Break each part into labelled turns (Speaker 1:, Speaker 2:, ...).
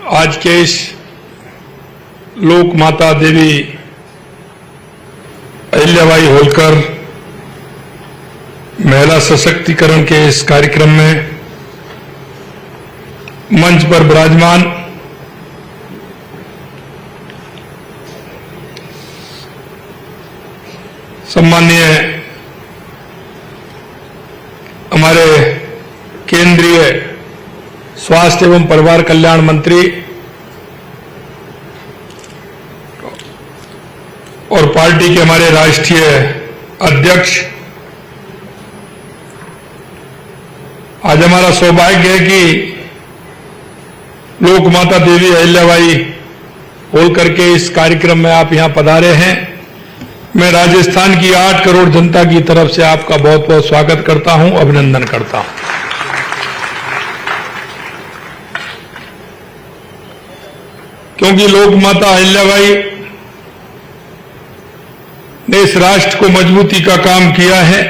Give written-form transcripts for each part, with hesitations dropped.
Speaker 1: आज के इस लोक माता देवी अहिल्याबाई होलकर महिला सशक्तिकरण के इस कार्यक्रम में मंच पर विराजमान सम्माननीय हमारे केंद्रीय स्वास्थ्य एवं परिवार कल्याण मंत्री और पार्टी के हमारे राष्ट्रीय अध्यक्ष, आज हमारा सौभाग्य है कि लोक माता देवी अहिल्याबाई होलकर के इस कार्यक्रम में आप यहां पधारे हैं। मैं राजस्थान की 8 करोड़ जनता की तरफ से आपका बहुत बहुत स्वागत करता हूं, अभिनंदन करता हूं। क्योंकि लोक माता अहिल्याबाई ने इस राष्ट्र को मजबूती का काम किया है,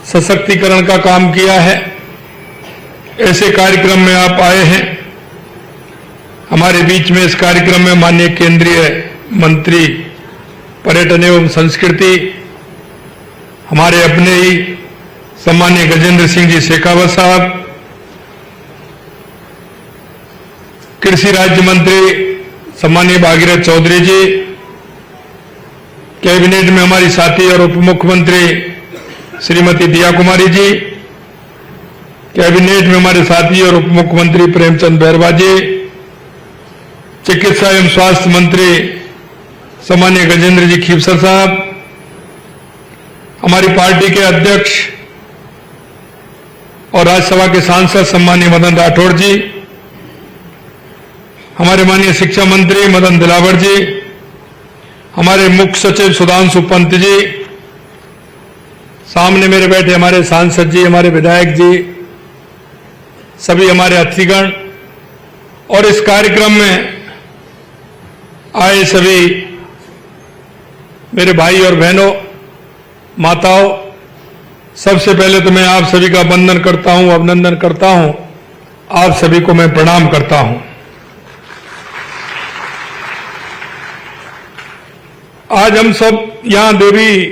Speaker 1: सशक्तिकरण का काम किया है। ऐसे कार्यक्रम में आप आए हैं। हमारे बीच में इस कार्यक्रम में माननीय केंद्रीय मंत्री पर्यटन एवं संस्कृति, हमारे अपने ही सम्माननीय गजेंद्र सिंह जी शेखावत साहब, कृषि राज्य मंत्री सम्माननीय भागीरथ चौधरी जी, कैबिनेट में हमारी साथी और उप मुख्यमंत्री श्रीमती दिया कुमारी जी, कैबिनेट में हमारे साथी और उप मुख्यमंत्री प्रेमचंद बैरवा जी, चिकित्सा एवं स्वास्थ्य मंत्री सम्माननीय गजेंद्र जी खीवसर साहब, हमारी पार्टी के अध्यक्ष और राज्यसभा के सांसद सम्माननीय मदन राठौड़ जी, हमारे माननीय शिक्षा मंत्री मदन दिलावर जी, हमारे मुख्य सचिव सुधांशु पंत जी, सामने मेरे बैठे हमारे सांसद जी, हमारे विधायक जी, सभी हमारे अतिथिगण और इस कार्यक्रम में आए सभी मेरे भाई और बहनों, माताओं, सबसे पहले तो मैं आप सभी का वंदन करता हूं, अभिनंदन करता हूं। आप सभी को मैं प्रणाम करता हूं। आज हम सब यहां देवी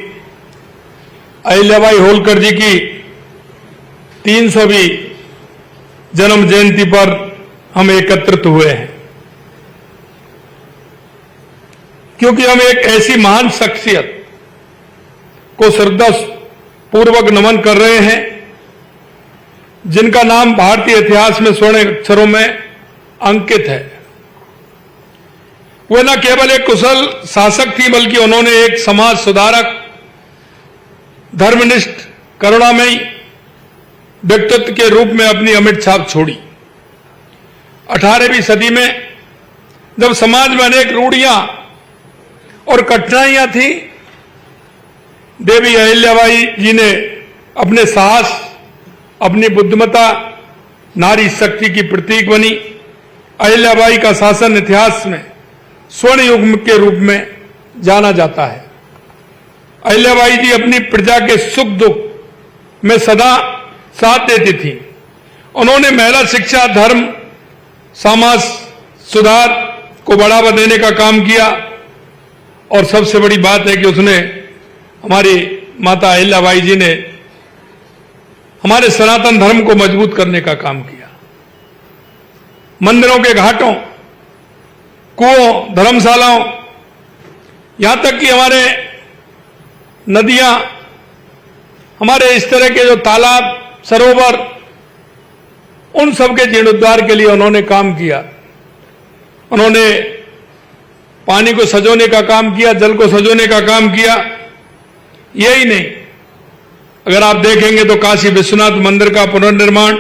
Speaker 1: अहिल्याबाई होलकर जी की 300वीं जन्म जयंती पर हम एकत्रित हुए हैं, क्योंकि हम एक ऐसी महान शख्सियत को श्रद्धा पूर्वक नमन कर रहे हैं जिनका नाम भारतीय इतिहास में स्वर्ण अक्षरों में अंकित है। वे न केवल एक कुशल शासक थी, बल्कि उन्होंने एक समाज सुधारक, धर्मनिष्ठ, करुणामयी व्यक्तित्व के रूप में अपनी अमिट छाप छोड़ी। 18वीं सदी में जब समाज में अनेक रूढ़ियां और कठिनाइयां थी, देवी अहिल्याबाई जी ने अपने साहस, अपनी बुद्धिमत्ता, नारी शक्ति की प्रतीक बनी। अहिल्याबाई का शासन इतिहास में स्वर्ण युग के रूप में जाना जाता है। अहिल्याबाई जी अपनी प्रजा के सुख दुख में सदा साथ देती थी। उन्होंने महिला शिक्षा, धर्म, समाज सुधार को बढ़ावा देने का काम किया और सबसे बड़ी बात है कि उसने, हमारी माता अहिल्याबाई जी ने हमारे सनातन धर्म को मजबूत करने का काम किया। मंदिरों के घाटों, कुओं, धर्मशालाओं, यहां तक कि हमारे नदियां, हमारे इस तरह के जो तालाब, सरोवर, उन सब के जीर्णोद्धार के लिए उन्होंने काम किया। उन्होंने पानी को सजोने का काम किया, जल को सजोने का काम किया। यही नहीं, अगर आप देखेंगे तो काशी विश्वनाथ मंदिर का पुनर्निर्माण,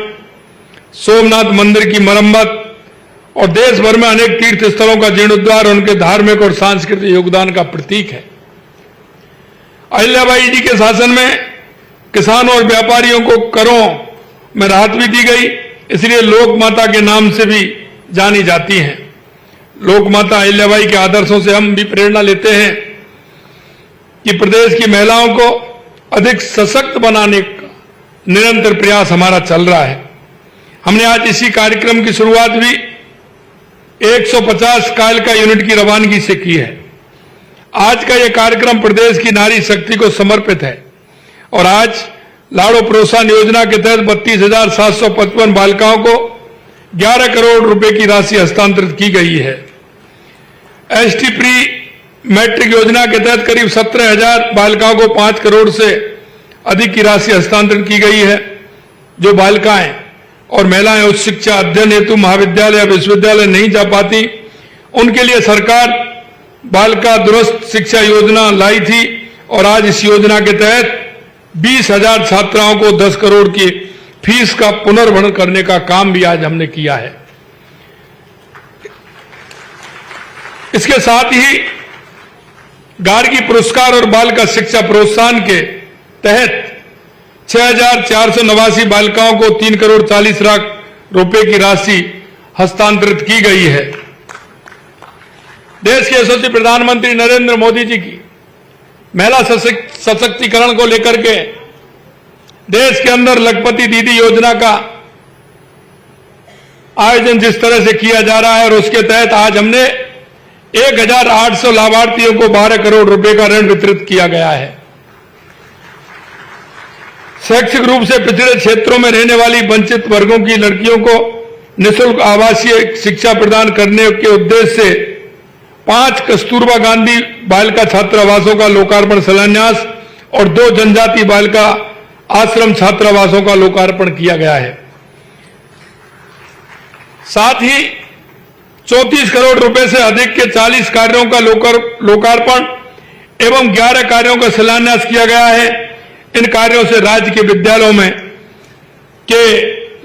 Speaker 1: सोमनाथ मंदिर की मरम्मत और देश भर में अनेक तीर्थ स्थलों का जीर्णोद्धार उनके धार्मिक और सांस्कृतिक योगदान का प्रतीक है। अहिल्याबाई जी के शासन में किसानों और व्यापारियों को करों में राहत भी दी गई, इसलिए लोक माता के नाम से भी जानी जाती हैं। लोक माता अहिल्याबाई के आदर्शों से हम भी प्रेरणा लेते हैं कि प्रदेश की महिलाओं को अधिक सशक्त बनाने का निरंतर प्रयास हमारा चल रहा है। हमने आज इसी कार्यक्रम की शुरुआत भी 150 कायल का यूनिट की रवानगी से की है। आज का यह कार्यक्रम प्रदेश की नारी शक्ति को समर्पित है और आज लाड़ो प्रोत्साहन योजना के तहत 32,755 बालिकाओं को 11 करोड़ रुपए की राशि हस्तांतरित की गई है। एसटी प्री मैट्रिक योजना के तहत करीब 17,000 बालिकाओं को 5 करोड़ से अधिक की राशि हस्तांतरित की गई है। जो बालिकाएं और महिलाएं उच्च शिक्षा अध्ययन हेतु महाविद्यालय या विश्वविद्यालय नहीं जा पाती, उनके लिए सरकार बालिका दूरस्थ शिक्षा योजना लाई थी और आज इस योजना के तहत 20,000 छात्राओं को 10 करोड़ की फीस का पुनर्भरण करने का काम भी आज हमने किया है। इसके साथ ही गार्गी पुरस्कार और बालिका शिक्षा प्रोत्साहन के तहत 6,489 बालिकाओं को 3 करोड़ 40 लाख रुपए की राशि हस्तांतरित की गई है। देश के यशस्वी प्रधानमंत्री नरेंद्र मोदी जी की महिला सशक्तिकरण को लेकर के देश के अंदर लखपति दीदी योजना का आयोजन जिस तरह से किया जा रहा है और उसके तहत आज हमने 1,800 लाभार्थियों को 12 करोड़ रुपए का ऋण वितरित किया गया है। शैक्षिक रूप से पिछड़े क्षेत्रों में रहने वाली वंचित वर्गों की लड़कियों को निःशुल्क आवासीय शिक्षा प्रदान करने के उद्देश्य से 5 कस्तूरबा गांधी बालिका छात्रावासों का लोकार्पण शिलान्यास और 2 जनजाति बालिका आश्रम छात्रावासों का लोकार्पण किया गया है। साथ ही 34 करोड़ रुपए से अधिक के 40 कार्यों का लोकार्पण एवं 11 कार्यों का शिलान्यास किया गया है। इन कार्यों से राज्य के विद्यालयों में के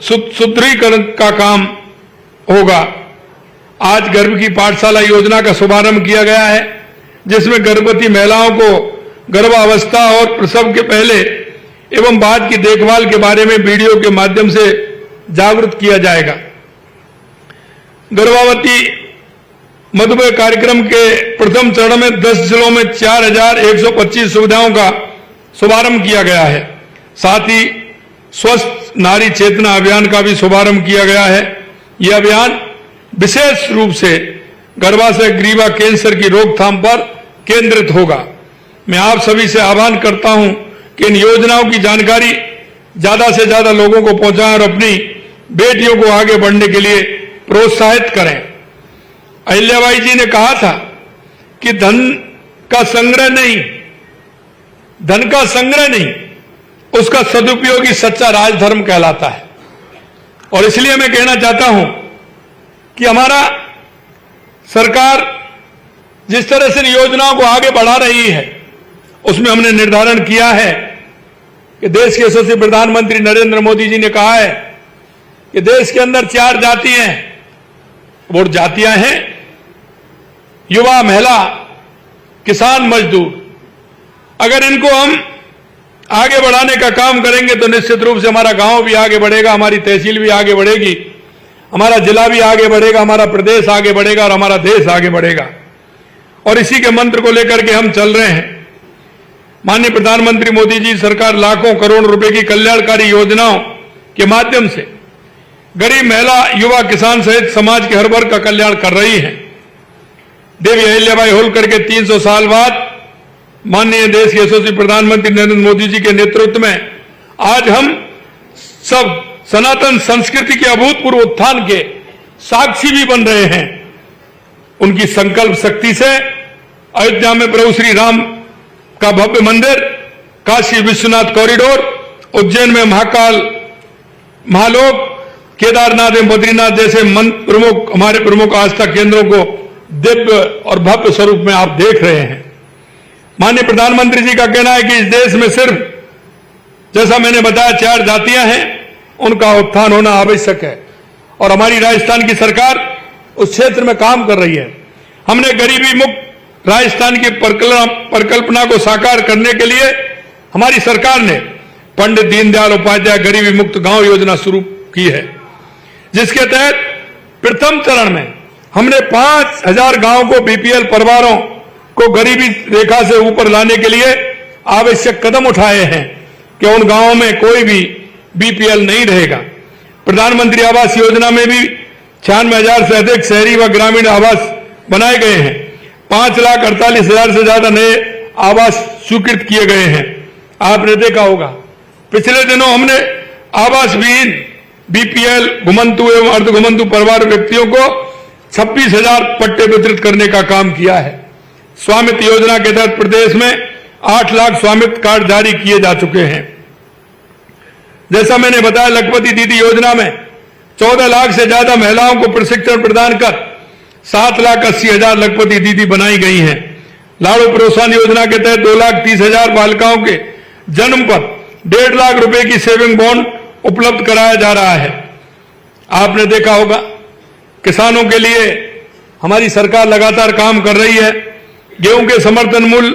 Speaker 1: सुदृढ़ीकरण का काम होगा। आज गर्भ की पाठशाला योजना का शुभारंभ किया गया है, जिसमें गर्भवती महिलाओं को गर्भावस्था और प्रसव के पहले एवं बाद की देखभाल के बारे में वीडियो के माध्यम से जागरूक किया जाएगा। गर्भवती मधुमेह कार्यक्रम के प्रथम चरण में 10 जिलों में 4,125 सुविधाओं का शुभारंभ किया गया है। साथ ही स्वस्थ नारी चेतना अभियान का भी शुभारंभ किया गया है। यह अभियान विशेष रूप से गर्भाशय ग्रीवा कैंसर की रोकथाम पर केंद्रित होगा। मैं आप सभी से आह्वान करता हूं कि इन योजनाओं की जानकारी ज्यादा से ज्यादा लोगों को पहुंचाएं और अपनी बेटियों को आगे बढ़ने के लिए प्रोत्साहित करें। अहिल्याबाई जी ने कहा था कि धन का संग्रह नहीं, उसका सदुपयोग ही सच्चा राजधर्म कहलाता है। और इसलिए मैं कहना चाहता हूं कि हमारा सरकार जिस तरह से इन योजनाओं को आगे बढ़ा रही है, उसमें हमने निर्धारण किया है कि देश के यशस्वी प्रधानमंत्री नरेंद्र मोदी जी ने कहा है कि देश के अंदर 4 जातियां हैं। वो जातियां हैं युवा, महिला, किसान, मजदूर। अगर इनको हम आगे बढ़ाने का काम करेंगे तो निश्चित रूप से हमारा गांव भी आगे बढ़ेगा, हमारी तहसील भी आगे बढ़ेगी, हमारा जिला भी आगे बढ़ेगा, हमारा प्रदेश आगे बढ़ेगा और हमारा देश आगे बढ़ेगा। और इसी के मंत्र को लेकर के हम चल रहे हैं। माननीय प्रधानमंत्री मोदी जी सरकार लाखों करोड़ रुपए की कल्याणकारी योजनाओं के माध्यम से गरीब, महिला, युवा, किसान सहित समाज के हर वर्ग का कल्याण कर रही है। देवी अहिल्याबाई होलकर के 300 साल बाद माननीय देश के यशस्वी प्रधानमंत्री नरेंद्र मोदी जी के नेतृत्व में आज हम सब सनातन संस्कृति के अभूतपूर्व उत्थान के साक्षी भी बन रहे हैं। उनकी संकल्प शक्ति से अयोध्या में प्रभु श्री राम का भव्य मंदिर, काशी विश्वनाथ कॉरिडोर, उज्जैन में महाकाल, महालोक, केदारनाथ एवं बद्रीनाथ जैसे हमारे प्रमुख आस्था केंद्रों को दिव्य और भव्य स्वरूप में आप देख रहे हैं। माननीय प्रधानमंत्री जी का कहना है कि इस देश में सिर्फ, जैसा मैंने बताया, 4 जातियां हैं, उनका उत्थान होना आवश्यक है और हमारी राजस्थान की सरकार उस क्षेत्र में काम कर रही है। हमने गरीबी मुक्त राजस्थान की परिकल्पना को साकार करने के लिए हमारी सरकार ने पंडित दीनदयाल उपाध्याय गरीबी मुक्त गांव योजना शुरू की है, जिसके तहत प्रथम चरण में हमने 5,000 गांवों को बीपीएल परिवारों को गरीबी रेखा से ऊपर लाने के लिए आवश्यक कदम उठाए हैं कि उन गांवों में कोई भी बीपीएल नहीं रहेगा। प्रधानमंत्री आवास योजना में भी 96,000 से अधिक शहरी व ग्रामीण आवास बनाए गए हैं। 5,48,000 से ज्यादा नए आवास स्वीकृत किए गए हैं। आपने देखा होगा पिछले दिनों हमने आवास विहीन बीपीएल, घुमंतु एवं अर्ध घुमंतु परिवार व्यक्तियों को 26,000 पट्टे वितरित करने का काम किया है। स्वामित्व योजना के तहत प्रदेश में 8 लाख स्वामित्व कार्ड जारी किए जा चुके हैं। जैसा मैंने बताया, लखपति दीदी योजना में 14 लाख से ज्यादा महिलाओं को प्रशिक्षण प्रदान कर 7,80,000 लखपति दीदी बनाई गई हैं। लाड़ू प्रोत्साहन योजना के तहत 2,30,000 बालिकाओं के जन्म पर 1.5 लाख रुपए की सेविंग बॉन्ड उपलब्ध कराया जा रहा है। आपने देखा होगा किसानों के लिए हमारी सरकार लगातार काम कर रही है। गेहूं के समर्थन मूल्य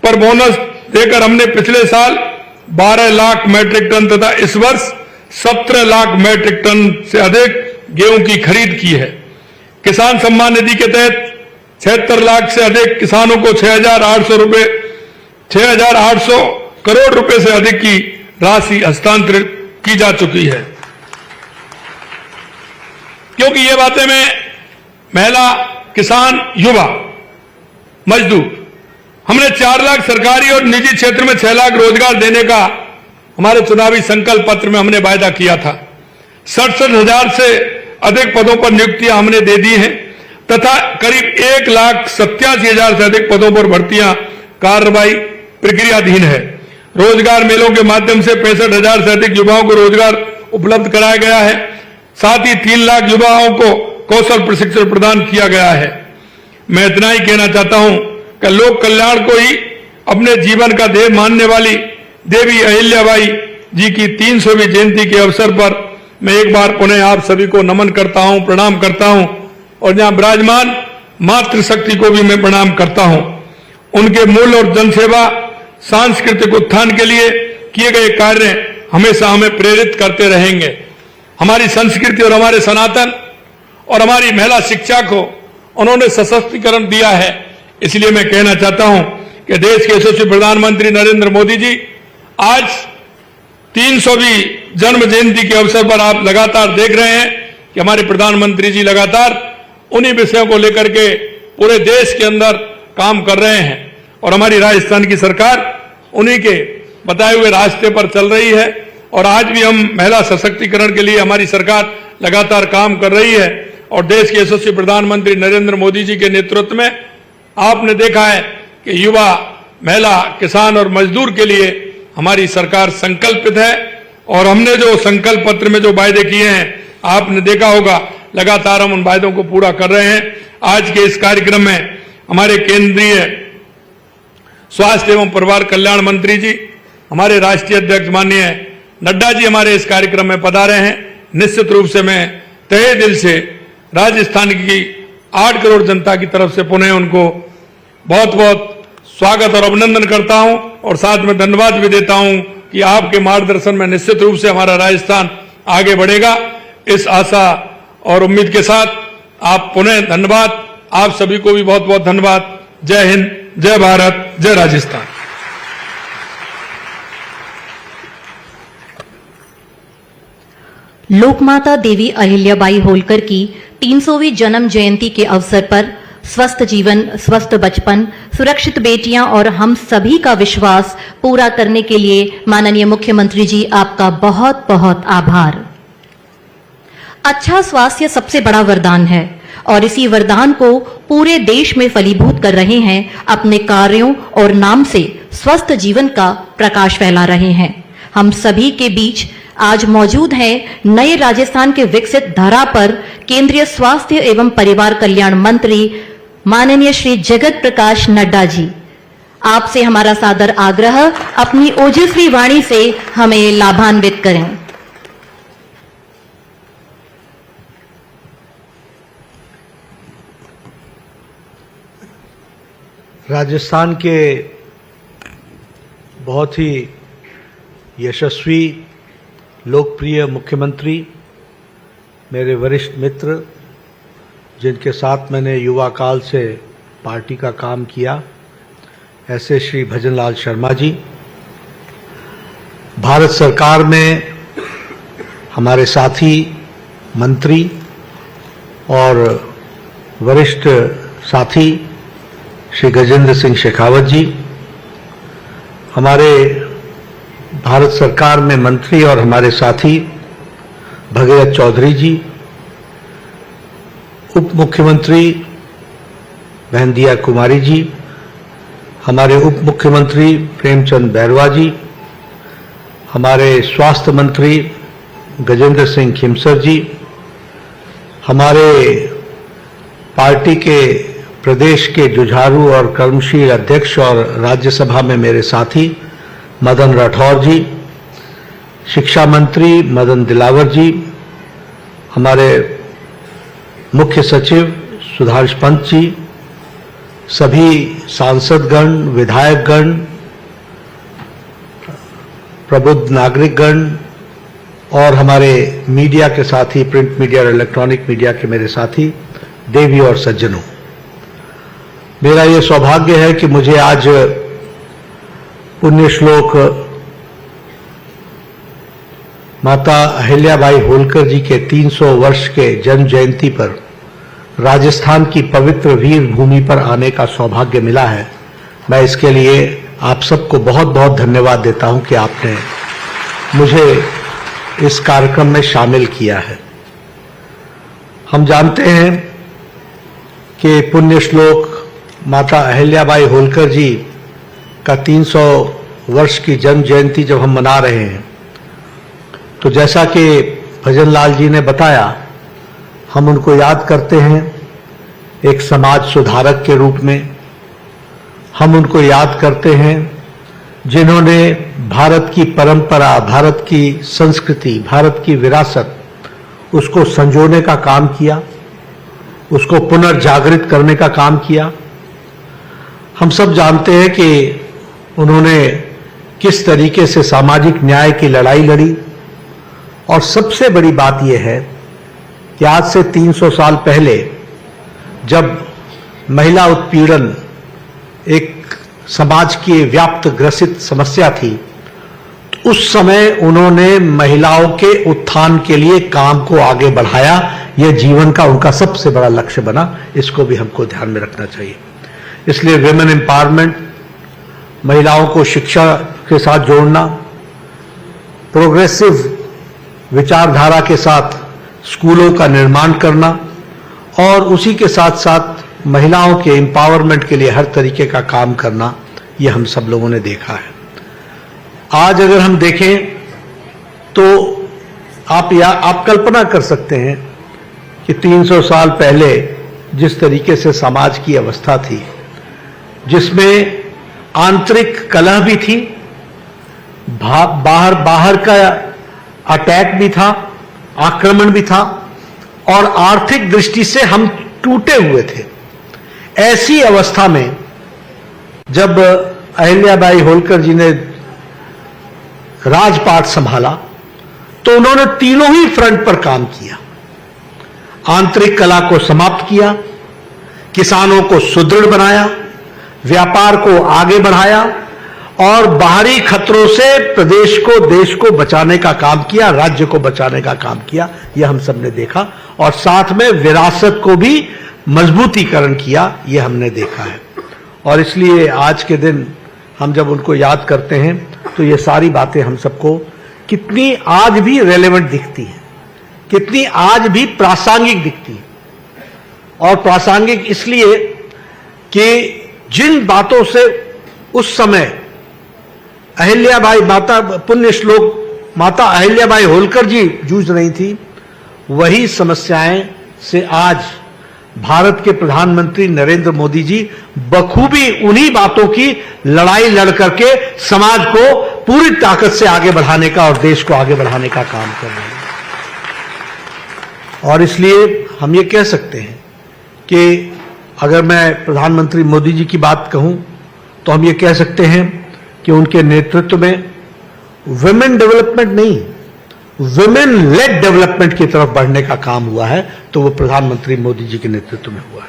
Speaker 1: पर बोनस देकर हमने पिछले साल 12 लाख मैट्रिक टन तथा इस वर्ष 17 लाख मैट्रिक टन से अधिक गेहूं की खरीद की है। किसान सम्मान निधि के तहत 76 लाख से अधिक किसानों को 6,800 करोड़ रुपए से अधिक की राशि हस्तांतरित की जा चुकी है। क्योंकि ये बातें मैं महिला, किसान, युवा, मजदूर, हमने 4 लाख सरकारी और निजी क्षेत्र में 6 लाख रोजगार देने का हमारे चुनावी संकल्प पत्र में हमने वायदा किया था। 67,000 से अधिक पदों पर नियुक्तियां हमने दे दी हैं तथा करीब 1,87,000 से अधिक पदों पर भर्तियां कार्रवाई प्रक्रियाधीन है। रोजगार मेलों के माध्यम से 65,000 से अधिक युवाओं को रोजगार उपलब्ध कराया गया है। साथ ही 3 लाख युवाओं को कौशल प्रशिक्षण प्रदान किया गया है। मैं इतना ही कहना चाहता हूं कि लोक कल्याण को ही अपने जीवन का ध्येय मानने वाली देवी अहिल्याबाई जी की 300वीं जयंती के अवसर पर मैं एक बार पुनः आप सभी को नमन करता हूं, प्रणाम करता हूं और यहां विराजमान मातृशक्ति को भी मैं प्रणाम करता हूं। उनके मूल और जनसेवा, सांस्कृतिक उत्थान के लिए किए गए कार्य हमेशा हमें प्रेरित करते रहेंगे। हमारी संस्कृति और हमारे सनातन और हमारी महिला शिक्षा को उन्होंने सशक्तिकरण दिया है। इसलिए मैं कहना चाहता हूं कि देश के यशस्वी प्रधानमंत्री नरेंद्र मोदी जी आज 300वीं जन्म जयंती के अवसर पर आप लगातार देख रहे हैं कि हमारे प्रधानमंत्री जी लगातार उन्हीं विषयों को लेकर के पूरे देश के अंदर काम कर रहे हैं और हमारी राजस्थान की सरकार उन्हीं के बताए हुए रास्ते पर चल रही है। और आज भी हम महिला सशक्तिकरण के लिए हमारी सरकार लगातार काम कर रही है और देश के यशस्वी प्रधानमंत्री नरेंद्र मोदी जी के नेतृत्व में आपने देखा है कि युवा, महिला, किसान और मजदूर के लिए हमारी सरकार संकल्पित है और हमने जो संकल्प पत्र में जो वायदे किए हैं आपने देखा होगा लगातार हम उन वायदों को पूरा कर रहे हैं। आज के इस कार्यक्रम में हमारे केंद्रीय स्वास्थ्य एवं परिवार कल्याण मंत्री जी, हमारे राष्ट्रीय अध्यक्ष माननीय नड्डा जी हमारे इस कार्यक्रम में पधारे हैं। निश्चित रूप से मैं तहे दिल से राजस्थान की 8 करोड़ जनता की तरफ से पुनः उनको बहुत बहुत स्वागत और अभिनंदन करता हूं और साथ में धन्यवाद भी देता हूं कि आपके मार्गदर्शन में निश्चित रूप से हमारा राजस्थान आगे बढ़ेगा। इस आशा और उम्मीद के साथ आप पुनः धन्यवाद। आप सभी को भी बहुत बहुत धन्यवाद। जय हिंद, जय भारत, जय राजस्थान।
Speaker 2: लोकमाता देवी अहिल्याबाई होलकर की 300वीं जन्म जयंती के अवसर पर स्वस्थ जीवन, स्वस्थ बचपन, सुरक्षित बेटियां और हम सभी का विश्वास पूरा करने के लिए माननीय मुख्यमंत्री जी आपका बहुत बहुत आभार। अच्छा स्वास्थ्य सबसे बड़ा वरदान है और इसी वरदान को पूरे देश में फलीभूत कर रहे हैं। अपने कार्यों और नाम से स्वस्थ जीवन का प्रकाश फैला रहे हैं। हम सभी के बीच आज मौजूद हैं नए राजस्थान के विकसित धरा पर केंद्रीय स्वास्थ्य एवं परिवार कल्याण मंत्री माननीय श्री जगत प्रकाश नड्डा जी। आपसे हमारा सादर आग्रह, अपनी ओजस्वी वाणी से हमें लाभान्वित करें।
Speaker 3: राजस्थान के बहुत ही यशस्वी लोकप्रिय मुख्यमंत्री, मेरे वरिष्ठ मित्र, जिनके साथ मैंने युवा काल से पार्टी का काम किया, ऐसे श्री भजनलाल शर्मा जी, भारत सरकार में हमारे साथी मंत्री और वरिष्ठ साथी श्री गजेंद्र सिंह शेखावत जी, हमारे भारत सरकार में मंत्री और हमारे साथी भगीरथ चौधरी जी, उप मुख्यमंत्री बहन दिया कुमारी जी, हमारे उप मुख्यमंत्री प्रेमचंद बैरवा जी, हमारे स्वास्थ्य मंत्री गजेंद्र सिंह खिमसर जी, हमारे पार्टी के प्रदेश के जुझारू और कर्मशील अध्यक्ष और राज्यसभा में मेरे साथी मदन राठौर जी, शिक्षा मंत्री मदन दिलावर जी, हमारे मुख्य सचिव सुधांश पंत जी, सभी सांसदगण, विधायकगण, प्रबुद्ध नागरिकगण और हमारे मीडिया के साथी, प्रिंट मीडिया और इलेक्ट्रॉनिक मीडिया के मेरे साथी, देवी और सज्जनों, मेरा ये सौभाग्य है कि मुझे आज पुण्य श्लोक माता अहिल्याबाई होलकर जी के 300 वर्ष के जन्म जयंती पर राजस्थान की पवित्र वीर भूमि पर आने का सौभाग्य मिला है। मैं इसके लिए आप सबको बहुत बहुत धन्यवाद देता हूं कि आपने मुझे इस कार्यक्रम में शामिल किया है। हम जानते हैं कि पुण्य श्लोक माता अहिल्याबाई होलकर जी का 300 वर्ष की जन्म जयंती जब हम मना रहे हैं, तो जैसा कि भजन लाल जी ने बताया, हम उनको याद करते हैं एक समाज सुधारक के रूप में। हम उनको याद करते हैं जिन्होंने भारत की परंपरा, भारत की संस्कृति, भारत की विरासत, उसको संजोने का काम किया, उसको पुनर्जागृत करने का काम किया। हम सब जानते हैं कि उन्होंने किस तरीके से सामाजिक न्याय की लड़ाई लड़ी, और सबसे बड़ी बात यह है कि आज से 300 साल पहले जब महिला उत्पीड़न एक समाज की व्याप्त ग्रसित समस्या थी, तो उस समय उन्होंने महिलाओं के उत्थान के लिए काम को आगे बढ़ाया। यह जीवन का उनका सबसे बड़ा लक्ष्य बना। इसको भी हमको ध्यान में रखना चाहिए। इसलिए विमेन एम्पावरमेंट, महिलाओं को शिक्षा के साथ जोड़ना, प्रोग्रेसिव विचारधारा के साथ स्कूलों का निर्माण करना, और उसी के साथ साथ महिलाओं के एम्पावरमेंट के लिए हर तरीके का काम करना, यह हम सब लोगों ने देखा है। आज अगर हम देखें तो आप कल्पना कर सकते हैं कि 300 साल पहले जिस तरीके से समाज की अवस्था थी, जिसमें आंतरिक कलह भी थी, बाहर का अटैक भी था, आक्रमण भी था, और आर्थिक दृष्टि से हम टूटे हुए थे। ऐसी अवस्था में जब अहिल्याबाई होलकर जी ने राजपाट संभाला, तो उन्होंने तीनों ही फ्रंट पर काम किया। आंतरिक कला को समाप्त किया, किसानों को सुदृढ़ बनाया, व्यापार को आगे बढ़ाया, और बाहरी खतरों से प्रदेश को, देश को बचाने का काम किया, राज्य को बचाने का काम किया। यह हम सब ने देखा, और साथ में विरासत को भी मजबूतीकरण किया, यह हमने देखा है। और इसलिए आज के दिन हम जब उनको याद करते हैं, तो ये सारी बातें हम सबको कितनी आज भी रेलेवेंट दिखती हैं, कितनी आज भी प्रासंगिक दिखती है। और प्रासंगिक इसलिए कि जिन बातों से उस समय अहिल्याबाई, माता पुण्य श्लोक माता अहिल्याबाई होलकर जी जूझ रही थी, वही समस्याएं से आज भारत के प्रधानमंत्री नरेंद्र मोदी जी बखूबी उन्हीं बातों की लड़ाई लड़ करके समाज को पूरी ताकत से आगे बढ़ाने का और देश को आगे बढ़ाने का काम कर रहे हैं। और इसलिए हम ये कह सकते हैं कि अगर मैं प्रधानमंत्री मोदी जी की बात कहूं, तो हम ये कह सकते हैं कि उनके नेतृत्व में विमेन डेवलपमेंट नहीं, विमेन लेड डेवलपमेंट की तरफ बढ़ने का काम हुआ है, तो वो प्रधानमंत्री मोदी जी के नेतृत्व में हुआ है।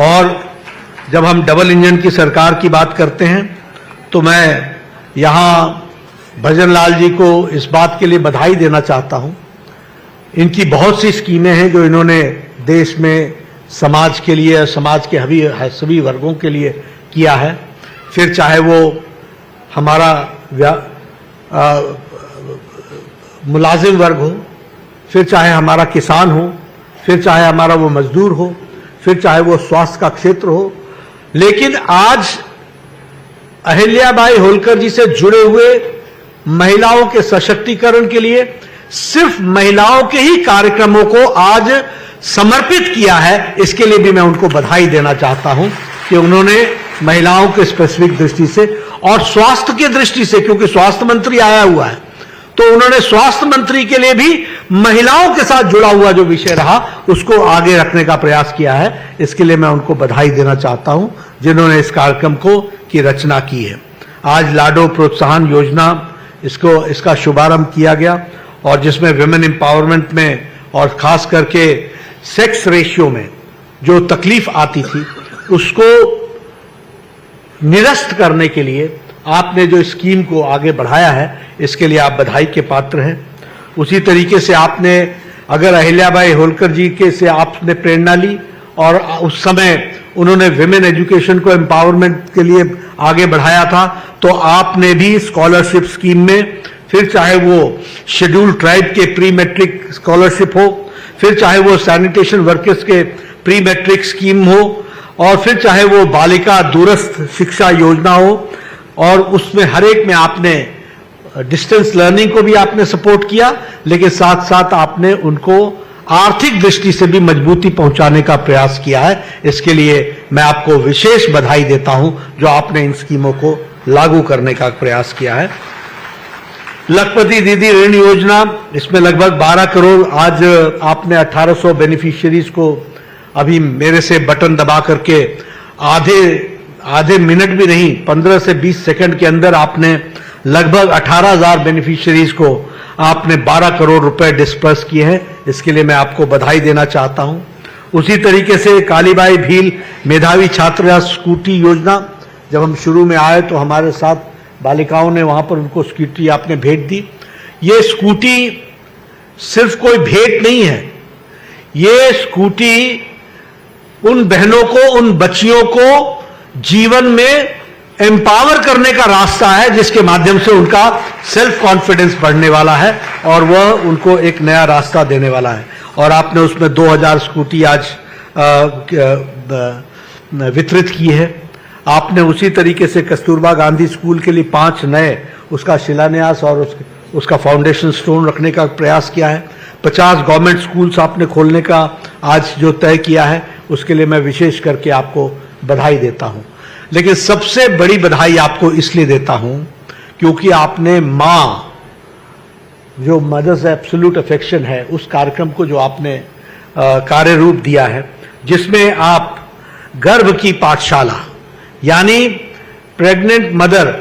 Speaker 3: और जब हम डबल इंजन की सरकार की बात करते हैं, तो मैं यहां भजन लाल जी को इस बात के लिए बधाई देना चाहता हूं। इनकी बहुत सी स्कीमें हैं जो इन्होंने देश में समाज के लिए, समाज के सभी वर्गों के लिए किया है। फिर चाहे वो हमारा मुलाजिम वर्ग हो, फिर चाहे हमारा किसान हो, फिर चाहे हमारा वो मजदूर हो, फिर चाहे वो स्वास्थ्य का क्षेत्र हो। लेकिन आज अहिल्याबाई होलकर जी से जुड़े हुए महिलाओं के सशक्तिकरण के लिए सिर्फ महिलाओं के ही कार्यक्रमों को आज समर्पित किया है। इसके लिए भी मैं उनको बधाई देना चाहता हूं कि उन्होंने महिलाओं के स्पेसिफिक दृष्टि से और स्वास्थ्य की दृष्टि से, क्योंकि स्वास्थ्य मंत्री आया हुआ है, तो उन्होंने स्वास्थ्य मंत्री के लिए भी महिलाओं के साथ जुड़ा हुआ जो विषय रहा उसको आगे रखने का प्रयास किया है। इसके लिए मैं उनको बधाई देना चाहता हूं जिन्होंने इस कार्यक्रम की रचना की है। आज लाडो प्रोत्साहन योजना इसका शुभारंभ किया गया और जिसमें विमेन एम्पावरमेंट में और खास करके सेक्स रेशियो में जो तकलीफ आती थी उसको निरस्त करने के लिए आपने जो स्कीम को आगे बढ़ाया है, इसके लिए आप बधाई के पात्र हैं। उसी तरीके से आपने अगर अहिल्याबाई होलकर जी के से आपने प्रेरणा ली और उस समय उन्होंने विमेन एजुकेशन को एम्पावरमेंट के लिए आगे बढ़ाया था, तो आपने भी स्कॉलरशिप स्कीम में, फिर चाहे वो शेड्यूल्ड ट्राइब के प्री मैट्रिक स्कॉलरशिप हो, फिर चाहे वो सैनिटेशन वर्कर्स के प्री मैट्रिक स्कीम हो, और फिर चाहे वो बालिका दूरस्थ शिक्षा योजना हो, और उसमें हर एक में आपने डिस्टेंस लर्निंग को भी आपने सपोर्ट किया, लेकिन साथ साथ आपने उनको आर्थिक दृष्टि से भी मजबूती पहुंचाने का प्रयास किया है। इसके लिए मैं आपको विशेष बधाई देता हूं जो आपने इन स्कीमों को लागू करने का प्रयास किया है। लखपति दीदी ऋण योजना, इसमें लगभग 12 करोड़, आज आपने 1800 बेनिफिशियरीज को अभी मेरे से बटन दबा करके आधे मिनट भी नहीं, 15 से 20 सेकंड के अंदर आपने लगभग 18,000 बेनिफिशियरीज को आपने 12 करोड़ रुपए डिस्पर्स किए हैं। इसके लिए मैं आपको बधाई देना चाहता हूं। उसी तरीके से कालीबाई भील मेधावी छात्रा स्कूटी योजना, जब हम शुरू में आए तो हमारे साथ बालिकाओं ने वहां पर उनको स्कूटी आपने भेंट दी। ये स्कूटी सिर्फ कोई भेंट नहीं है, ये स्कूटी उन बहनों को, उन बच्चियों को जीवन में एम्पावर करने का रास्ता है, जिसके माध्यम से उनका सेल्फ कॉन्फिडेंस बढ़ने वाला है और वह उनको एक नया रास्ता देने वाला है। और आपने उसमें 2000 स्कूटी आज वितरित की है। आपने उसी तरीके से कस्तूरबा गांधी स्कूल के लिए 5 नए उसका शिलान्यास और उसका फाउंडेशन स्टोन रखने का प्रयास किया है। 50 गवर्नमेंट स्कूल्स आपने खोलने का आज जो तय किया है, उसके लिए मैं विशेष करके आपको बधाई देता हूं। लेकिन सबसे बड़ी बधाई आपको इसलिए देता हूं क्योंकि आपने मां, जो मदर्स एब्सोल्यूट अफेक्शन है, उस कार्यक्रम को जो आपने कार्य रूप दिया है, जिसमें आप गर्भ की पाठशाला, यानी प्रेग्नेंट मदर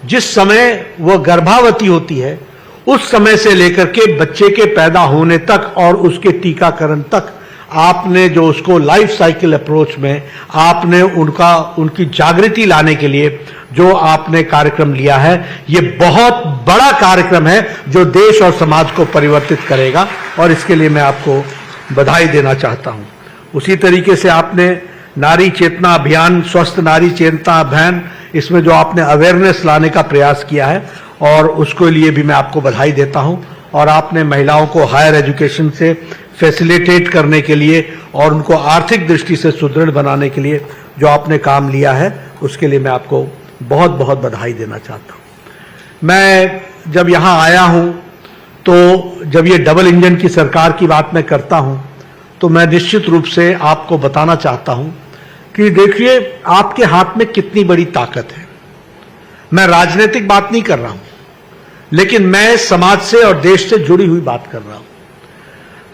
Speaker 3: जिस समय वह गर्भावती होती है उस समय से लेकर के बच्चे के पैदा होने तक और उसके टीकाकरण तक आपने जो उसको लाइफ साइकिल अप्रोच में आपने उनकी जागृति लाने के लिए जो आपने कार्यक्रम लिया है, ये बहुत बड़ा कार्यक्रम है जो देश और समाज को परिवर्तित करेगा और इसके लिए मैं आपको बधाई देना चाहता हूं। उसी तरीके से आपने नारी चेतना अभियान, स्वस्थ नारी चेतना अभियान, इसमें जो आपने अवेयरनेस लाने का प्रयास किया है और उसके लिए भी मैं आपको बधाई देता हूं। और आपने महिलाओं को हायर एजुकेशन से फैसिलिटेट करने के लिए और उनको आर्थिक दृष्टि से सुदृढ़ बनाने के लिए जो आपने काम लिया है, उसके लिए मैं आपको बहुत बहुत बधाई देना चाहता हूं। मैं जब यहां आया हूं तो जब ये डबल इंजन की सरकार की बात मैं करता हूं तो मैं निश्चित रूप से आपको बताना चाहता हूं कि देखिए आपके हाथ में कितनी बड़ी ताकत है। मैं राजनीतिक बात नहीं कर रहा हूं, लेकिन मैं समाज से और देश से जुड़ी हुई बात कर रहा हूं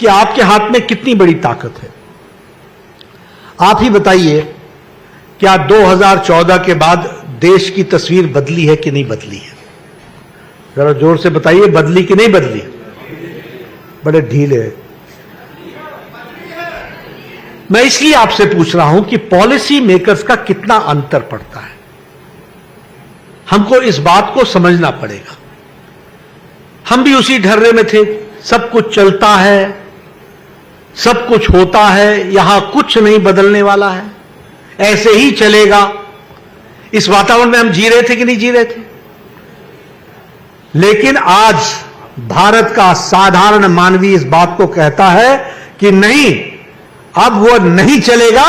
Speaker 3: कि आपके हाथ में कितनी बड़ी ताकत है। आप ही बताइए, क्या 2014 के बाद देश की तस्वीर बदली है कि नहीं बदली है? जरा जोर से बताइए, बदली कि नहीं बदली? बड़े ढीले। मैं इसलिए आपसे पूछ रहा हूं कि पॉलिसी मेकर्स का कितना अंतर पड़ता है, हमको इस बात को समझना पड़ेगा। हम भी उसी ढर्रे में थे, सब कुछ चलता है, सब कुछ होता है, यहां कुछ नहीं बदलने वाला है, ऐसे ही चलेगा, इस वातावरण में हम जी रहे थे कि नहीं जी रहे थे? लेकिन आज भारत का साधारण मानवी इस बात को कहता है कि नहीं, अब वो नहीं चलेगा,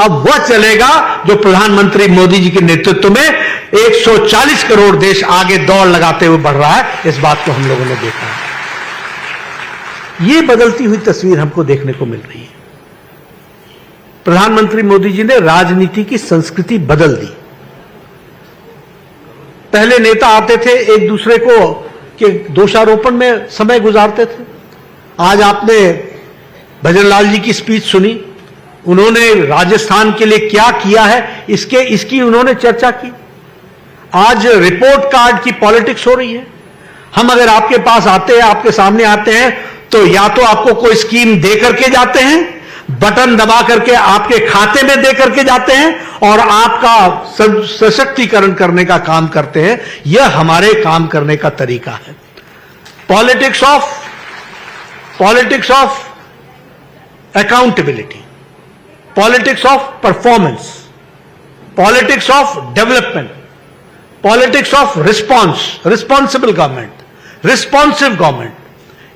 Speaker 3: अब वह चलेगा जो प्रधानमंत्री मोदी जी के नेतृत्व में 140 करोड़ देश आगे दौड़ लगाते हुए बढ़ रहा है। इस बात को हम लोगों ने देखा है। ये बदलती हुई तस्वीर हमको देखने को मिल रही है। प्रधानमंत्री मोदी जी ने राजनीति की संस्कृति बदल दी। पहले नेता आते थे, एक दूसरे को के दोषारोपण में समय गुजारते थे। आज आपने भजनलाल जी की स्पीच सुनी, उन्होंने राजस्थान के लिए क्या किया है इसकी उन्होंने चर्चा की। आज रिपोर्ट कार्ड की पॉलिटिक्स हो रही है। हम अगर आपके पास आते हैं, आपके सामने आते हैं, तो या तो आपको कोई स्कीम दे करके जाते हैं, बटन दबा करके आपके खाते में दे करके जाते हैं और आपका सशक्तिकरण करने का काम करते हैं। यह हमारे काम करने का तरीका है। Politics of accountability, politics of performance, politics of development, politics of responsible government, responsive government,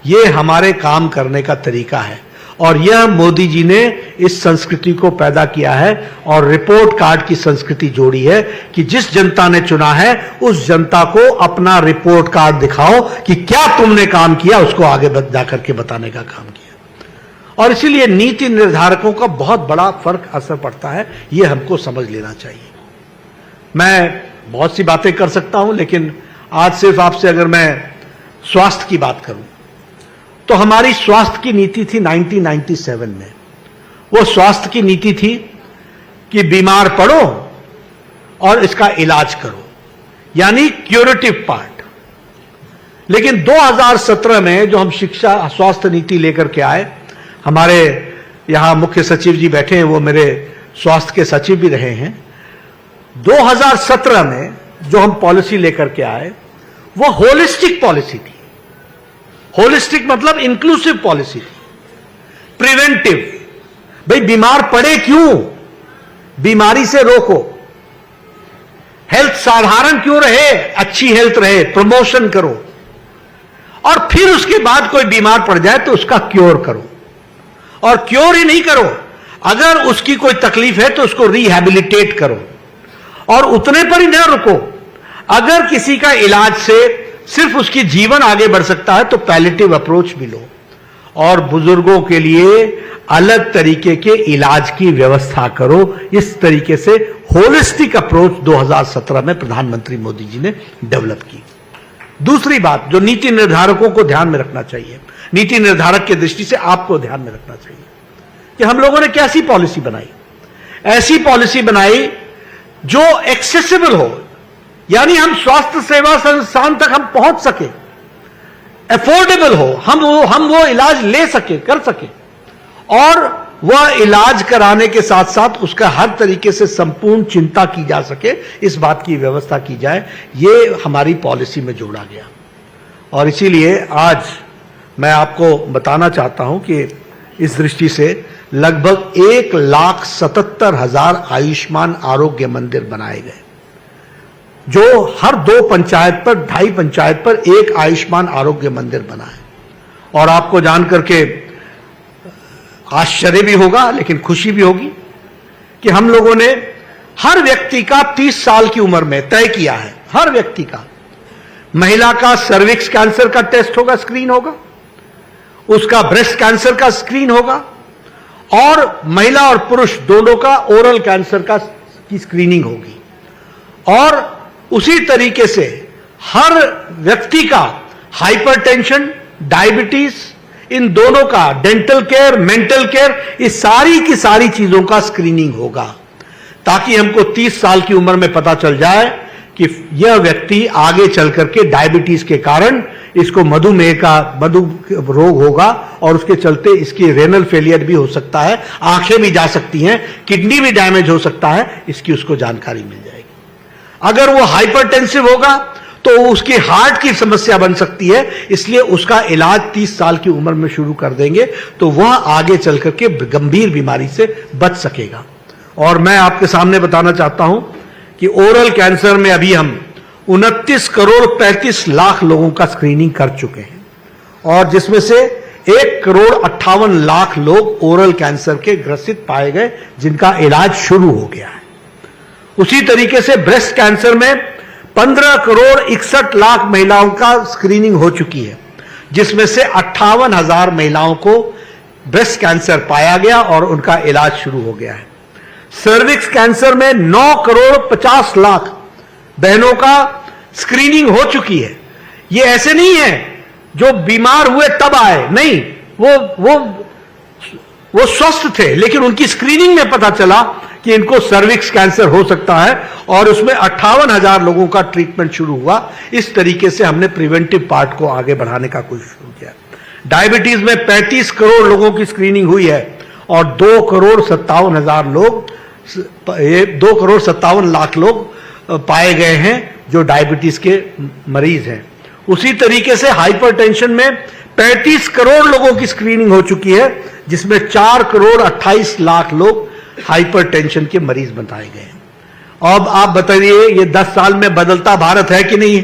Speaker 3: यह हमारे काम करने का तरीका है। और यह मोदी जी ने इस संस्कृति को पैदा किया है और रिपोर्ट कार्ड की संस्कृति जोड़ी है कि जिस जनता ने चुना है उस जनता को अपना रिपोर्ट कार्ड दिखाओ कि क्या तुमने काम किया, उसको आगे जाकर के बताने का काम किया। और इसीलिए नीति निर्धारकों का बहुत बड़ा फर्क असर पड़ता है, यह हमको समझ लेना चाहिए। मैं बहुत सी बातें कर सकता हूं, लेकिन आज सिर्फ आपसे अगर मैं स्वास्थ्य की बात करूं तो हमारी स्वास्थ्य की नीति थी 1997 में। वो स्वास्थ्य की नीति थी कि बीमार पड़ो और इसका इलाज करो, यानी क्यूरेटिव पार्ट। लेकिन 2017 में जो हम शिक्षा स्वास्थ्य नीति लेकर के आए, हमारे यहां मुख्य सचिव जी बैठे हैं, वो मेरे स्वास्थ्य के सचिव भी रहे हैं। 2017 में जो हम पॉलिसी लेकर के आए वो होलिस्टिक पॉलिसी थी। होलिस्टिक मतलब इंक्लूसिव पॉलिसी थी, प्रिवेंटिव। भाई बीमार पड़े क्यों, बीमारी से रोको। हेल्थ साधारण क्यों रहे, अच्छी हेल्थ रहे, प्रमोशन करो। और फिर उसके बाद कोई बीमार पड़ जाए तो उसका क्योर करो। और क्योर ही नहीं करो, अगर उसकी कोई तकलीफ है तो उसको रिहैबिलिटेट करो। और उतने पर ही न रुको, अगर किसी का इलाज से सिर्फ उसकी जीवन आगे बढ़ सकता है तो पैलेटिव अप्रोच भी लो। और बुजुर्गों के लिए अलग तरीके के इलाज की व्यवस्था करो। इस तरीके से होलिस्टिक अप्रोच 2017 में प्रधानमंत्री मोदी जी ने डेवलप की। दूसरी बात जो नीति निर्धारकों को ध्यान में रखना चाहिए, नीति निर्धारक की दृष्टि से आपको ध्यान में रखना चाहिए कि हम लोगों ने कैसी पॉलिसी बनाई। ऐसी पॉलिसी बनाई जो एक्सेसिबल हो, यानी हम स्वास्थ्य सेवा संस्थान तक हम पहुंच सके, अफोर्डेबल हो, हम वो इलाज ले सके, कर सके, और वह इलाज कराने के साथ साथ उसका हर तरीके से संपूर्ण चिंता की जा सके, इस बात की व्यवस्था की जाए। ये हमारी पॉलिसी में जोड़ा गया। और इसीलिए आज मैं आपको बताना चाहता हूं कि इस दृष्टि से लगभग 1,77,000 आयुष्मान आरोग्य मंदिर बनाए गए, जो हर 2 पंचायत पर, 2.5 पंचायत पर एक आयुष्मान आरोग्य मंदिर बना है। और आपको जानकर के आश्चर्य भी होगा लेकिन खुशी भी होगी कि हम लोगों ने हर व्यक्ति का 30 साल की उम्र में तय किया है, हर व्यक्ति का। महिला का सर्विक्स कैंसर का टेस्ट होगा, स्क्रीन होगा, उसका ब्रेस्ट कैंसर का स्क्रीन होगा, और महिला और पुरुष दोनों का ओरल कैंसर की स्क्रीनिंग होगी। और उसी तरीके से हर व्यक्ति का हाइपरटेंशन, डायबिटीज, इन दोनों का, डेंटल केयर, मेंटल केयर, इस सारी की सारी चीजों का स्क्रीनिंग होगा, ताकि हमको 30 साल की उम्र में पता चल जाए कि यह व्यक्ति आगे चल करके डायबिटीज के कारण इसको मधुमेह रोग होगा और उसके चलते इसकी रेनल फेलियर भी हो सकता है, आंखें भी जा सकती हैं, किडनी भी डैमेज हो सकता है, इसकी उसको जानकारी मिल जाएगी। अगर वो हाइपरटेंसिव होगा तो उसकी हार्ट की समस्या बन सकती है, इसलिए उसका इलाज 30 साल की उम्र में शुरू कर देंगे तो वह आगे चल करके गंभीर बीमारी से बच सकेगा। और मैं आपके सामने बताना चाहता हूं कि ओरल कैंसर में अभी हम 29 करोड़ 35 लाख लोगों का स्क्रीनिंग कर चुके हैं और जिसमें से 1 करोड़ 58 लाख लोग ओरल कैंसर के ग्रसित पाए गए जिनका इलाज शुरू हो गया है। उसी तरीके से ब्रेस्ट कैंसर में 15 करोड़ 61 लाख महिलाओं का स्क्रीनिंग हो चुकी है जिसमें से 58,000 महिलाओं को ब्रेस्ट कैंसर पाया गया और उनका इलाज शुरू हो गया है। सर्विक्स कैंसर में 9 करोड़ 50 लाख बहनों का स्क्रीनिंग हो चुकी है। ये ऐसे नहीं है जो बीमार हुए तब आए, नहीं, वो स्वस्थ थे लेकिन उनकी स्क्रीनिंग में पता चला कि इनको सर्विक्स कैंसर हो सकता है और उसमें 58,000 लोगों का ट्रीटमेंट शुरू हुआ। इस तरीके से हमने प्रिवेंटिव पार्ट को आगे बढ़ाने का कोशिश शुरू किया। डायबिटीज में 35 करोड़ लोगों की स्क्रीनिंग हुई है और 2 करोड़ 57 लाख लोग पाए गए हैं जो डायबिटीज के मरीज हैं। उसी तरीके से हाइपरटेंशन में 35 करोड़ लोगों की स्क्रीनिंग हो चुकी है जिसमें 4 करोड़ 28 लाख लोग हाइपरटेंशन के मरीज बताए गए हैं। अब आप बताइए ये 10 साल में बदलता भारत है कि नहीं है?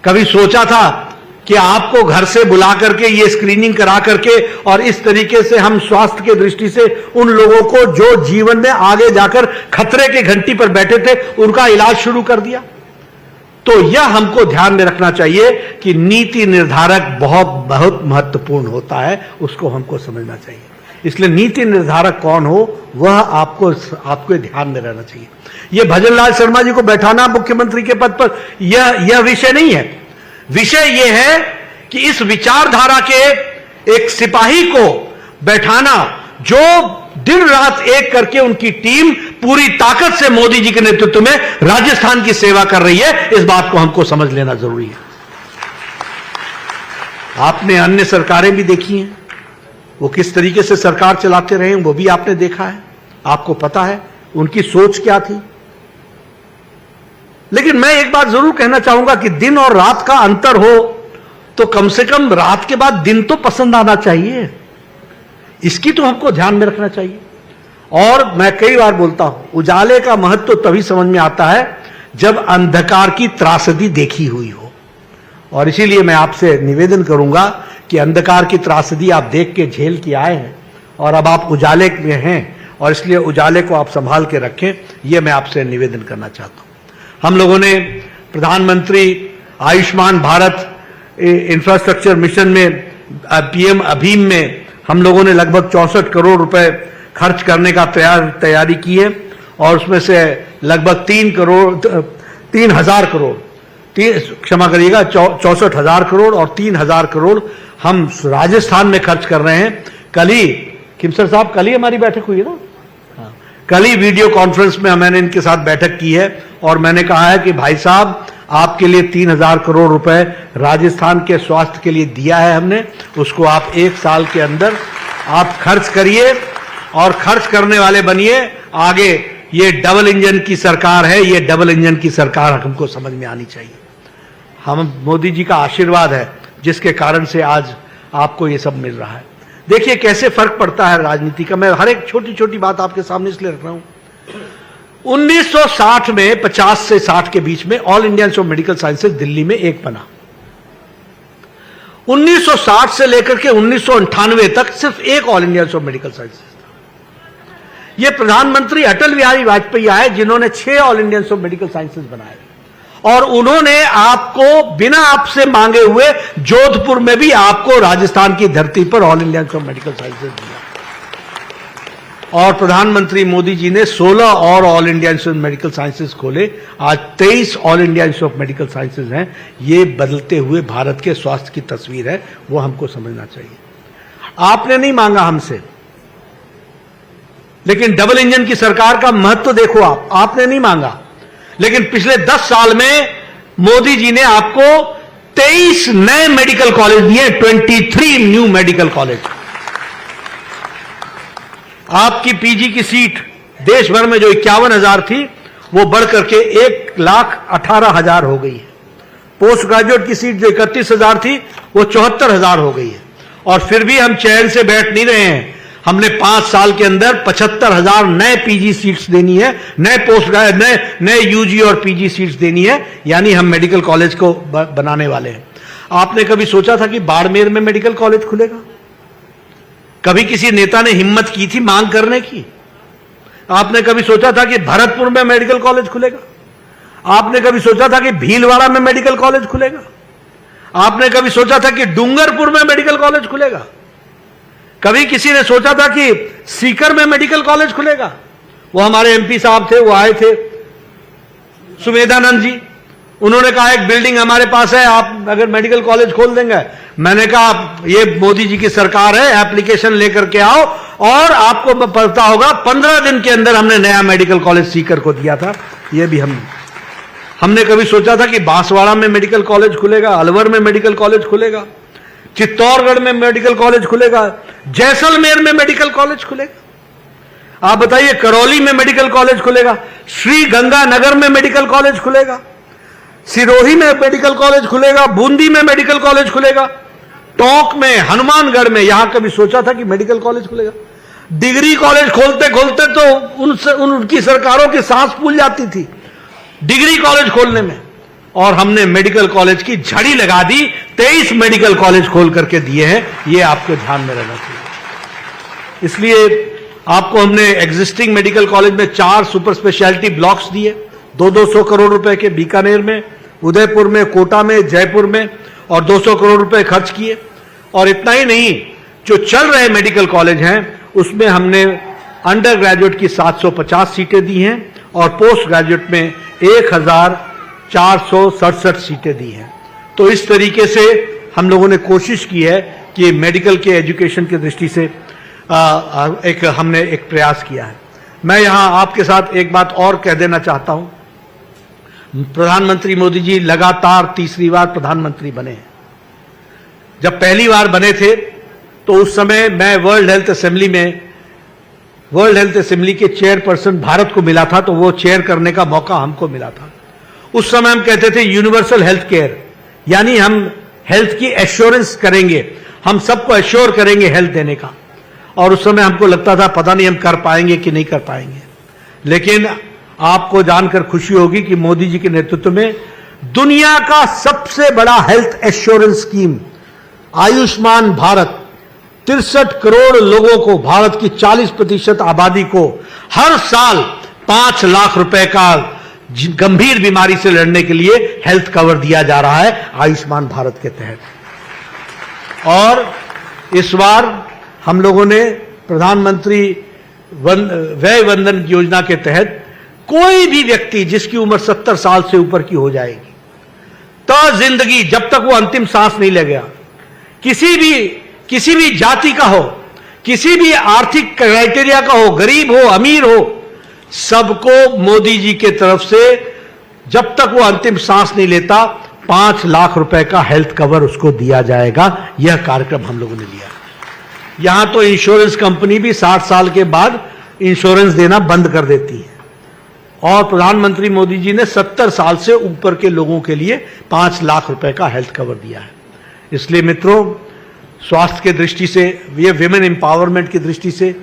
Speaker 3: कभी सोचा था कि आपको घर से बुला करके ये स्क्रीनिंग करा करके और इस तरीके से हम स्वास्थ्य के दृष्टि से उन लोगों को जो जीवन में आगे जाकर खतरे की घंटी पर बैठे थे उनका इलाज शुरू कर दिया? तो यह हमको ध्यान में रखना चाहिए कि नीति निर्धारक बहुत बहुत महत्वपूर्ण होता है, उसको हमको समझना चाहिए। इसलिए नीति निर्धारक कौन हो वह आपको ध्यान में रहना चाहिए। यह भजनलाल शर्मा जी को बैठाना मुख्यमंत्री के पद पर यह विषय नहीं है। विषय यह है कि इस विचारधारा के एक सिपाही को बैठाना जो दिन रात एक करके उनकी टीम पूरी ताकत से मोदी जी के नेतृत्व में राजस्थान की सेवा कर रही है, इस बात को हमको समझ लेना जरूरी है। आपने अन्य सरकारें भी देखी हैं, वो किस तरीके से सरकार चलाते रहे वो भी आपने देखा है, आपको पता है उनकी सोच क्या थी। लेकिन मैं एक बात जरूर कहना चाहूंगा कि दिन और रात का अंतर हो तो कम से कम रात के बाद दिन तो पसंद आना चाहिए, इसकी तो हमको ध्यान में रखना चाहिए। और मैं कई बार बोलता हूं उजाले का महत्व तभी समझ में आता है जब अंधकार की त्रासदी देखी हुई हो। और इसीलिए मैं आपसे निवेदन करूंगा कि अंधकार की त्रासदी आप देख के झेल के आए हैं और अब आप उजाले में हैं और इसलिए उजाले को आप संभाल के रखें, यह मैं आपसे निवेदन करना चाहता हूं। हम लोगों ने प्रधानमंत्री आयुष्मान भारत इंफ्रास्ट्रक्चर मिशन में पीएम अभीम में हम लोगों ने लगभग 64 करोड़ रुपए खर्च करने का तैयारी की है और उसमें से लगभग 3,000 करोड़, क्षमा करिएगा 64,000 करोड़ और 3,000 करोड़ हम राजस्थान में खर्च कर रहे हैं। कल ही खिमसर साहब, कल ही हमारी बैठक हुई है ना, कल ही वीडियो कॉन्फ्रेंस में मैंने इनके साथ बैठक की है और मैंने कहा है कि भाई साहब आपके लिए 3,000 करोड़ रुपए राजस्थान के स्वास्थ्य के लिए दिया है हमने, उसको आप 1 साल के अंदर आप खर्च करिए और खर्च करने वाले बनिए। आगे ये डबल इंजन की सरकार है, ये डबल इंजन की सरकार हमको समझ में आनी चाहिए। हम मोदी जी का आशीर्वाद है जिसके कारण से आज आपको ये सब मिल रहा है। देखिए कैसे फर्क पड़ता है राजनीति का। मैं हर एक छोटी छोटी बात आपके सामने इसलिए रख रहा हूं। 1960 में 50 से 60 के बीच में all India institute of medical sciences Delhi में एक बना। 1960 से लेकर के 1998 तक सिर्फ एक all India institute of medical sciences था। यह प्रधानमंत्री अटल बिहारी वाजपेयी आए जिन्होंने 6 all India institute of medical sciences बनाए और उन्होंने आपको बिना आपसे मांगे हुए जोधपुर में भी आपको राजस्थान की धरती पर all India institute of medical sciences दिया और प्रधानमंत्री मोदी जी ने 16 और all India institute of medical sciences खोले। आज 23 all India institute of medical sciences हैं। ये बदलते हुए भारत के स्वास्थ्य की तस्वीर है, वो हमको समझना चाहिए। आपने नहीं मांगा हमसे, लेकिन डबल इंजन की सरकार का महत्व देखो आपने नहीं मांगा, लेकिन पिछले 10 साल में मोदी जी ने आपको 23 नए मेडिकल कॉलेज दिए, 23 न्यू मेडिकल कॉलेज। आपकी पीजी की सीट देश भर में जो 51,000 थी वो बढ़ करके 1,18,000 हो गई है। पोस्ट ग्रेजुएट की सीट जो 31,000 थी वो 74,000 हो गई है। और फिर भी हम चैन से बैठ नहीं रहे हैं। हमने 5 साल के अंदर 75,000 नए पीजी सीट्स देनी है, नए यूजी और पीजी सीट्स देनी है, यानी हम मेडिकल कॉलेज को बनाने वाले हैं। आपने कभी सोचा था कि बाड़मेर में मेडिकल कॉलेज खुलेगा? कभी किसी नेता ने हिम्मत की थी मांग करने की? आपने कभी सोचा था कि भरतपुर में मेडिकल कॉलेज खुलेगा? आपने कभी सोचा था कि भीलवाड़ा में मेडिकल कॉलेज खुलेगा? आपने कभी सोचा था कि डूंगरपुर में मेडिकल कॉलेज खुलेगा? कभी किसी ने सोचा था कि सीकर में मेडिकल कॉलेज खुलेगा? वो हमारे एमपी साहब थे, वो आए थे, सुमेधानंद जी, उन्होंने कहा एक बिल्डिंग हमारे पास है, आप अगर मेडिकल कॉलेज खोल देंगे। मैंने कहा ये मोदी जी की सरकार है, एप्लीकेशन लेकर के आओ, और आपको पता होगा 15 दिन के अंदर हमने नया मेडिकल कॉलेज सीकर को दिया था। ये भी हमने कभी सोचा था कि बांसवाड़ा में मेडिकल कॉलेज खुलेगा, अलवर में मेडिकल कॉलेज खुलेगा, चित्तौड़गढ़ में मेडिकल कॉलेज खुलेगा, जैसलमेर में मेडिकल कॉलेज खुलेगा? आप बताइए, करौली में मेडिकल कॉलेज खुलेगा, श्री गंगानगर में मेडिकल कॉलेज खुलेगा, सिरोही में मेडिकल कॉलेज खुलेगा, बूंदी में मेडिकल कॉलेज खुलेगा, टोंक में, हनुमानगढ़ में, यहां कभी सोचा था कि मेडिकल कॉलेज खुलेगा? डिग्री कॉलेज खोलते खोलते तो उनकी सरकारों की सांस फूल जाती थी डिग्री कॉलेज खोलने में, और हमने मेडिकल कॉलेज की झड़ी लगा दी। 23 मेडिकल कॉलेज खोल करके दिए हैं, ये आपको ध्यान में रहना चाहिए। इसलिए आपको हमने एग्जिस्टिंग मेडिकल कॉलेज में 4 सुपर स्पेशलिटी ब्लॉक्स दिए, 200 करोड़ रुपए के, बीकानेर में, उदयपुर में, कोटा में, जयपुर में, और 200 करोड़ रुपए खर्च किए। और इतना ही नहीं, जो चल रहे मेडिकल कॉलेज हैं उसमें हमने अंडर ग्रेजुएट की 750 सीटें दी हैं, और पोस्ट ग्रेजुएट में 1,467 सीटें दी हैं। तो इस तरीके से हम लोगों ने कोशिश की है कि मेडिकल के एजुकेशन की दृष्टि से हमने एक प्रयास किया है। मैं यहां आपके साथ एक बात और कह देना चाहता हूं। प्रधानमंत्री मोदी जी लगातार तीसरी बार प्रधानमंत्री बने हैं। जब पहली बार बने थे तो उस समय मैं वर्ल्ड हेल्थ असेंबली के चेयरपर्सन भारत को मिला था, तो वो चेयर करने का मौका हमको मिला था। उस समय हम कहते थे यूनिवर्सल हेल्थ केयर, यानी हम हेल्थ की एश्योरेंस करेंगे, हम सबको एश्योर करेंगे हेल्थ देने का। और उस समय हमको लगता था पता नहीं हम कर पाएंगे कि नहीं कर पाएंगे। लेकिन आपको जानकर खुशी होगी कि मोदी जी के नेतृत्व में दुनिया का सबसे बड़ा health assurance scheme Ayushman Bharat 63 crore लोगों को, भारत की 40% आबादी को हर साल 5 लाख रुपए का गंभीर बीमारी से लड़ने के लिए हेल्थ कवर दिया जा रहा है आयुष्मान भारत के तहत। और इस बार हम लोगों ने प्रधानमंत्री व्यय वंदन योजना के तहत कोई भी व्यक्ति जिसकी उम्र 70 साल से ऊपर की हो जाएगी, तो जिंदगी जब तक वो अंतिम सांस नहीं लगेगा, किसी भी जाति का हो, किसी भी आर्थिक क्राइटेरिया का हो, गरीब हो, अमीर हो, सबको मोदी जी के तरफ से जब तक वो अंतिम सांस नहीं लेता 5 लाख रुपए का हेल्थ कवर उसको दिया जाएगा। यह कार्यक्रम हम लोगों ने लिया। यहां तो इंश्योरेंस कंपनी भी 60 साल के बाद इंश्योरेंस देना बंद कर देती है, और प्रधानमंत्री मोदी जी ने 70 साल से ऊपर के लोगों के लिए 5 लाख रुपए का हेल्थ कवर दिया है। इसलिए मित्रों, स्वास्थ्य की दृष्टि से, ये विमेन एम्पावरमेंट की दृष्टि से,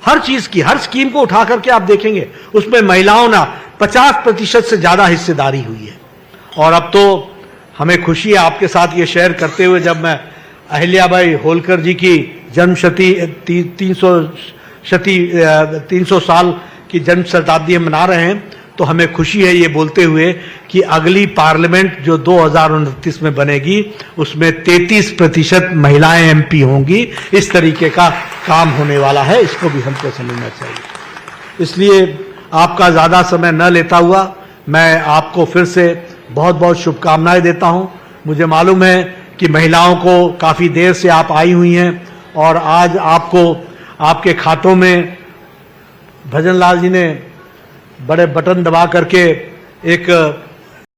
Speaker 3: हर चीज की, हर स्कीम को उठा करके आप देखेंगे उसमें महिलाओं ना 50% से ज्यादा हिस्सेदारी हुई है। और अब तो हमें खुशी है आपके साथ ये शेयर करते हुए, जब मैं अहिल्याबाई होलकर जी की जन्म शती 300 साल की जन्म शताब्दी हम मना रहे हैं, तो हमें खुशी है ये बोलते हुए कि अगली पार्लियामेंट जो 2029 में बनेगी उसमें 33% महिलाएं एमपी होंगी। इस तरीके का काम होने वाला है, इसको भी हमको समझना चाहिए। इसलिए आपका ज्यादा समय न लेता हुआ मैं आपको फिर से बहुत बहुत शुभकामनाएं देता हूं। मुझे मालूम है कि महिलाओं को काफी देर से आप आई हुई हैं, और आज आपको आपके खातों में भजन लाल जी ने बड़े बटन दबा करके एक